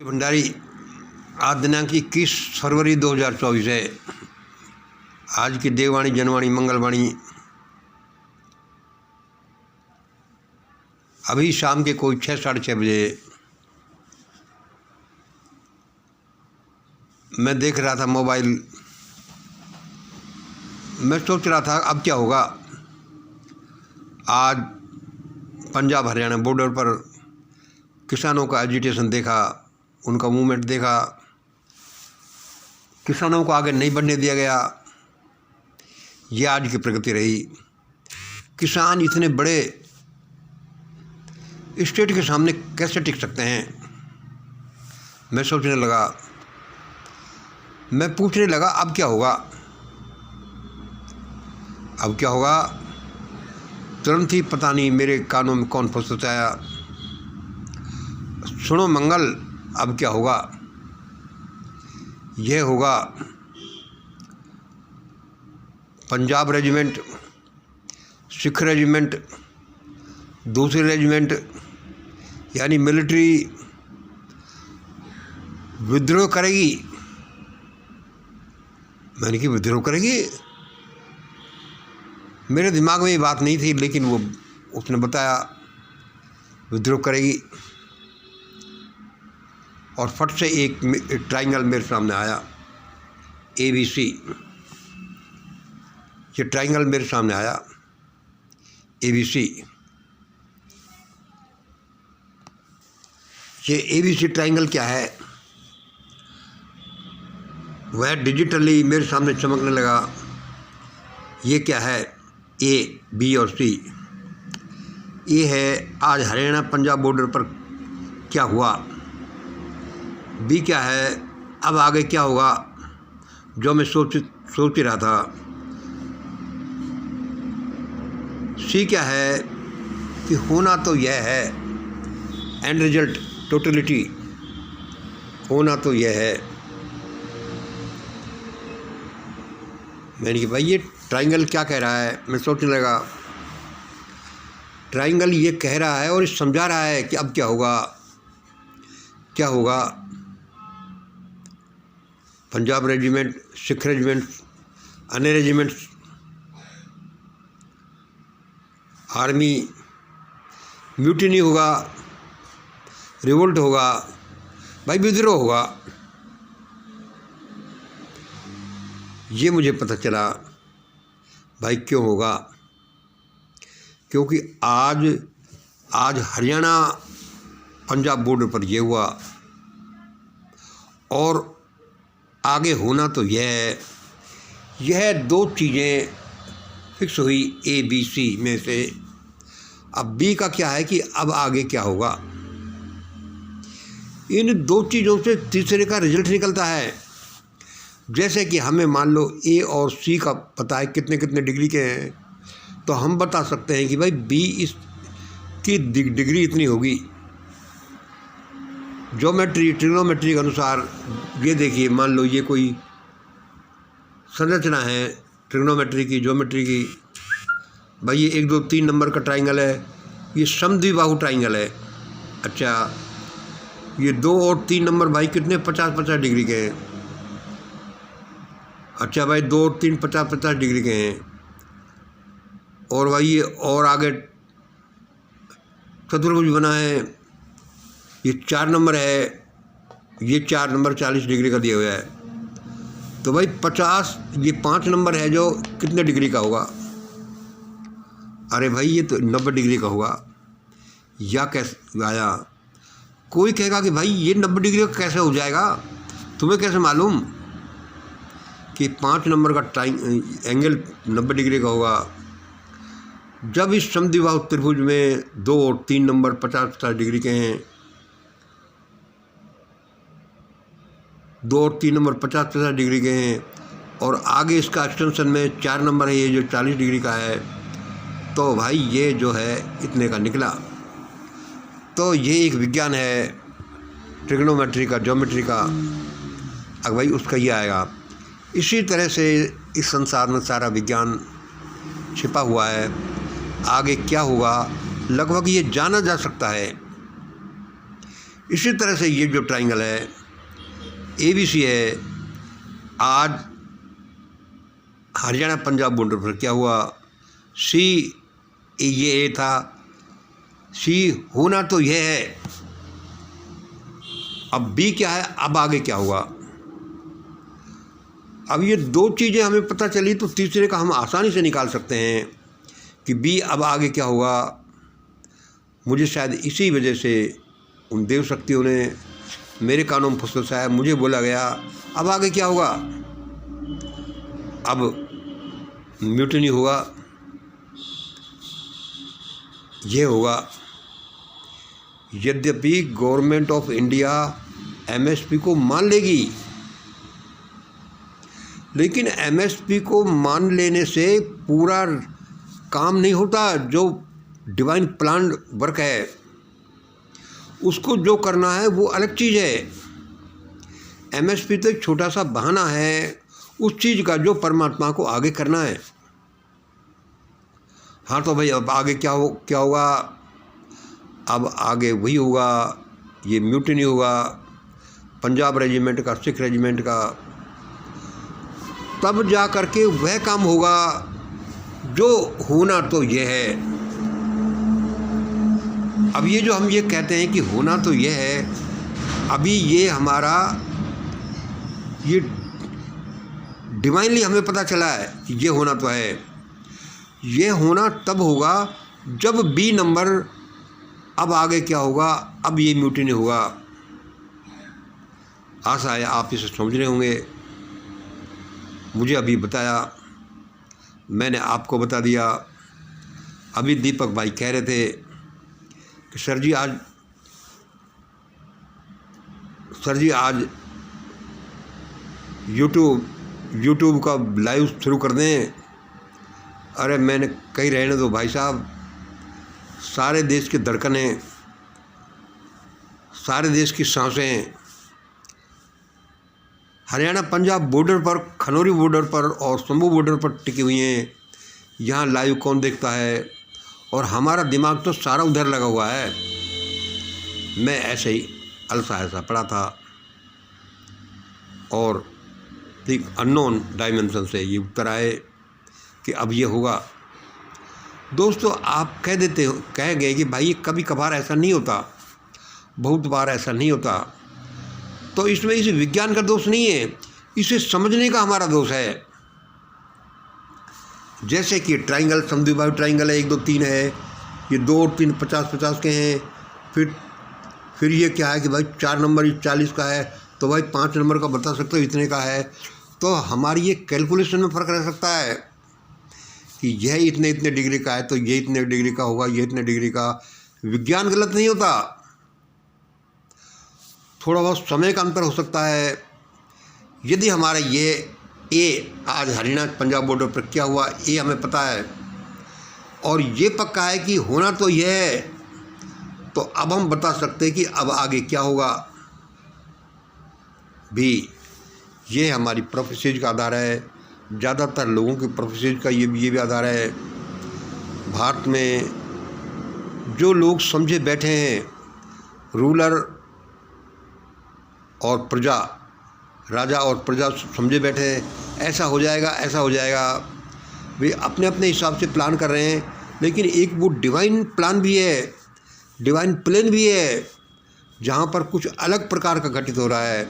भंडारी। आज दिनांक 21 फरवरी 2024 है। आज की देववाणी, जनवाणी, मंगलवाणी। अभी शाम के कोई 6 साढ़े 6 बजे मैं देख रहा था मोबाइल। मैं सोच रहा था अब क्या होगा। आज पंजाब हरियाणा बॉर्डर पर किसानों का एजिटेशन देखा, उनका मूवमेंट देखा। किसानों को आगे नहीं बढ़ने दिया गया। ये आज की प्रगति रही। किसान इतने बड़े स्टेट के सामने कैसे टिक सकते हैं। मैं सोचने लगा, मैं पूछने लगा अब क्या होगा। अब क्या होगा, तुरंत ही पता नहीं मेरे कानों में कौन फुसफुसाया, सुनो मंगल अब क्या होगा। यह होगा पंजाब रेजिमेंट, सिख रेजिमेंट, दूसरी रेजिमेंट यानी मिलिट्री विद्रोह करेगी। मैंने कि विद्रोह करेगी। मेरे दिमाग में ये बात नहीं थी, लेकिन वो उसने बताया विद्रोह करेगी। और फट से एक ट्रायंगल मेरे सामने आया, ABC। ये ट्रायंगल मेरे सामने आया, ABC। ये ABC ट्रायंगल क्या है, वह डिजिटली मेरे सामने चमकने लगा। ये क्या है, A, B और C। ये है आज हरियाणा पंजाब बॉर्डर पर क्या हुआ। B क्या है, अब आगे क्या होगा, जो मैं सोच ही रहा था। C क्या है कि होना तो यह है, एंड रिजल्ट टोटलिटी, होना तो यह है। मैंने कहा भाई ये ट्रायंगल क्या कह रहा है। मैं सोचने लगा, ट्रायंगल ये कह रहा है और समझा रहा है कि अब क्या होगा, क्या होगा। पंजाब रेजिमेंट, सिख रेजिमेंट, अन्य रेजिमेंट, आर्मी, म्यूटिनी होगा, रिवोल्ट होगा, भाई विद्रोह होगा। ये मुझे पता चला भाई क्यों होगा। क्योंकि आज हरियाणा पंजाब बॉर्डर पर यह हुआ और आगे होना तो यह है। यह दो चीज़ें फिक्स हुई ABC में से। अब B का क्या है कि अब आगे क्या होगा। इन दो चीज़ों से तीसरे का रिजल्ट निकलता है। जैसे कि हमें मान लो A और C का पता है कितने कितने डिग्री के हैं, तो हम बता सकते हैं कि भाई B इसकी डिग्री इतनी होगी। ज्योमेट्री, ट्रिग्नोमेट्री के अनुसार ये देखिए, मान लो ये कोई संरचना है ट्रिग्नोमेट्री की, ज्योमेट्री की। भाई ये 1 2 3 नंबर का ट्रायंगल है, ये समद्विबाहु ट्रायंगल है। अच्छा, ये 2 और 3 नंबर भाई कितने 50-50 डिग्री के हैं। अच्छा भाई 2 और 3 50-50 डिग्री के हैं। और भाई ये और आगे चतुर्भुज बना है, ये 4 नंबर है, ये 4 नंबर 40 डिग्री का दिया हुआ है। तो भाई 50, ये 5 नंबर है जो कितने डिग्री का होगा। अरे भाई ये तो 90 डिग्री का होगा। या कैसे आया, कोई कहेगा कि भाई ये 90 डिग्री का कैसे हो जाएगा, तुम्हें कैसे मालूम कि 5 नंबर का एंगल 90 डिग्री का होगा। जब इस समद्विबाहु त्रिभुज में 2 और 3 नंबर 50-50 डिग्री के हैं, 2 और 3 नंबर 50-50 डिग्री के हैं, और आगे इसका एक्सटेंशन में 4 नंबर है ये जो 40 डिग्री का है, तो भाई ये जो है इतने का निकला। तो ये एक विज्ञान है ट्रिग्नोमेट्री का, ज्योमेट्री का। अब भाई उसका ये आएगा। इसी तरह से इस संसार में सारा विज्ञान छिपा हुआ है। आगे क्या होगा लगभग ये जाना जा सकता है। इसी तरह से ये जो ट्राइंगल है ABC है, आज हरियाणा पंजाब बॉर्डर पर क्या हुआ, C ये A था, C होना तो यह है, अब B क्या है, अब आगे क्या होगा। अब ये दो चीज़ें हमें पता चली तो तीसरे का हम आसानी से निकाल सकते हैं कि B अब आगे क्या होगा। मुझे शायद इसी वजह से उन देव शक्तियों ने मेरे कानों में फुसफुसाया, मुझे बोला गया अब आगे क्या होगा, अब म्यूटनी होगा, ये होगा। यद्यपि गवर्नमेंट ऑफ इंडिया MSP को मान लेगी, लेकिन MSP को मान लेने से पूरा काम नहीं होता। जो डिवाइन प्लान वर्क है उसको जो करना है वो अलग चीज़ है। MSP तो एक छोटा सा बहाना है उस चीज़ का जो परमात्मा को आगे करना है। हाँ तो भाई अब आगे क्या होगा, अब आगे वही होगा, ये म्यूटनी होगा पंजाब रेजिमेंट का, सिख रेजिमेंट का, तब जा कर के वह काम होगा जो होना तो ये है। अब ये जो हम ये कहते हैं कि होना तो ये है, अभी ये हमारा ये डिवाइनली हमें पता चला है कि ये होना तो है। ये होना तब होगा जब B नंबर, अब आगे क्या होगा, अब ये म्यूटनी होगा। आशा है आप इसे समझ रहे होंगे। मुझे अभी बताया, मैंने आपको बता दिया। अभी दीपक भाई कह रहे थे कि सर जी आज यूट्यूब का लाइव शुरू कर दें। अरे मैंने कहीं रहने दो भाई साहब, सारे देश की धड़कनें, सारे देश की सांसें हरियाणा पंजाब बॉर्डर पर, खनौरी बॉर्डर पर और शंभू बॉर्डर पर टिकी हुई हैं। यहाँ लाइव कौन देखता है, और हमारा दिमाग तो सारा उधर लगा हुआ है। मैं ऐसे ही अलसा ऐसा पड़ा था और एक अननोन डायमेंशन से ये उत्तर आए कि अब ये होगा। दोस्तों आप कह गए कि भाई कभी कभार ऐसा नहीं होता, बहुत बार ऐसा नहीं होता, तो इसमें इस विज्ञान का दोष नहीं है, इसे समझने का हमारा दोष है। जैसे कि ट्राइंगल, समद्विबाहु ट्राइंगल है, 1 2 3 है, ये 2 और 3 50-50 के हैं। फिर ये क्या है कि भाई 4 नंबर 40 का है, तो भाई 5 नंबर का बता सकते हो इतने का है। तो हमारी ये कैलकुलेशन में फ़र्क रह सकता है कि यह इतने डिग्री का है तो ये इतने डिग्री का होगा, ये इतने डिग्री का। विज्ञान गलत नहीं होता, थोड़ा बहुत समय का अंतर हो सकता है। यदि हमारा ये ए आज हरियाणा पंजाब बॉर्डर पर क्या हुआ, ये हमें पता है और ये पक्का है कि होना तो यह है, तो अब हम बता सकते हैं कि अब आगे क्या होगा भी। ये हमारी प्रोफेसीज का आधार है, ज़्यादातर लोगों की प्रोफेसीज का ये भी आधार है। भारत में जो लोग समझे बैठे हैं, रूलर और प्रजा, राजा और प्रजा समझे बैठे हैं, ऐसा हो जाएगा, ऐसा हो जाएगा, वे अपने अपने हिसाब से प्लान कर रहे हैं। लेकिन एक वो डिवाइन प्लान भी है, डिवाइन प्लान भी है, जहाँ पर कुछ अलग प्रकार का घटित हो रहा है,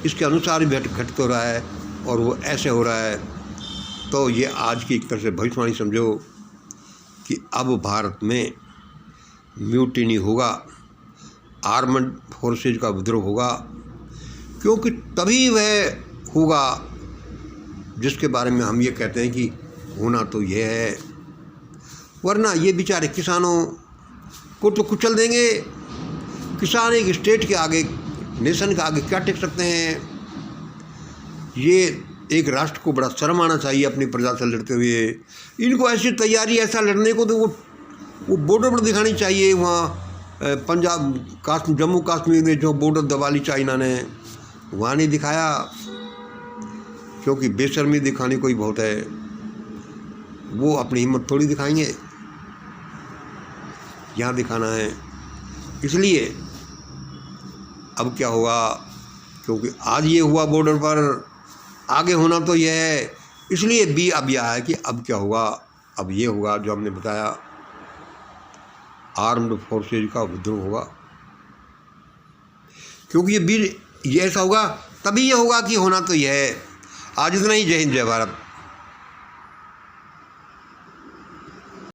इसके अनुसार भी घटित हो रहा है और वो ऐसे हो रहा है। तो ये आज की एक तरह से भविष्यवाणी समझो कि अब भारत में म्यूटिनी होगा, आर्मड फोर्सेज का विद्रोह होगा, क्योंकि तभी वह होगा जिसके बारे में हम ये कहते हैं कि होना तो यह है। वरना ये बेचारे किसानों को तो कुचल देंगे। किसान एक स्टेट के आगे, नेशन के आगे क्या टिक सकते हैं। ये एक राष्ट्र को बड़ा शर्म आना चाहिए अपनी प्रजा से लड़ते हुए। इनको ऐसी तैयारी, ऐसा लड़ने को तो वो बॉर्डर पर दिखानी चाहिए। वहाँ पंजाब जम्मू कश्मीर में जो बॉर्डर दबा ली चाइना ने, वहाँ नहीं दिखाया, क्योंकि बेशर्मी दिखानी कोई बहुत है। वो अपनी हिम्मत थोड़ी दिखाएंगे, यहाँ दिखाना है। इसलिए अब क्या होगा, क्योंकि आज ये हुआ बॉर्डर पर, आगे होना तो ये है, इसलिए बी अब यह है कि अब क्या होगा, अब ये होगा जो हमने बताया, आर्म्ड फोर्सेज का विद्रोह होगा। क्योंकि ये बी ये ऐसा होगा तभी ये होगा कि होना तो यह है। आज इतना ही। जय हिंद, जय भारत।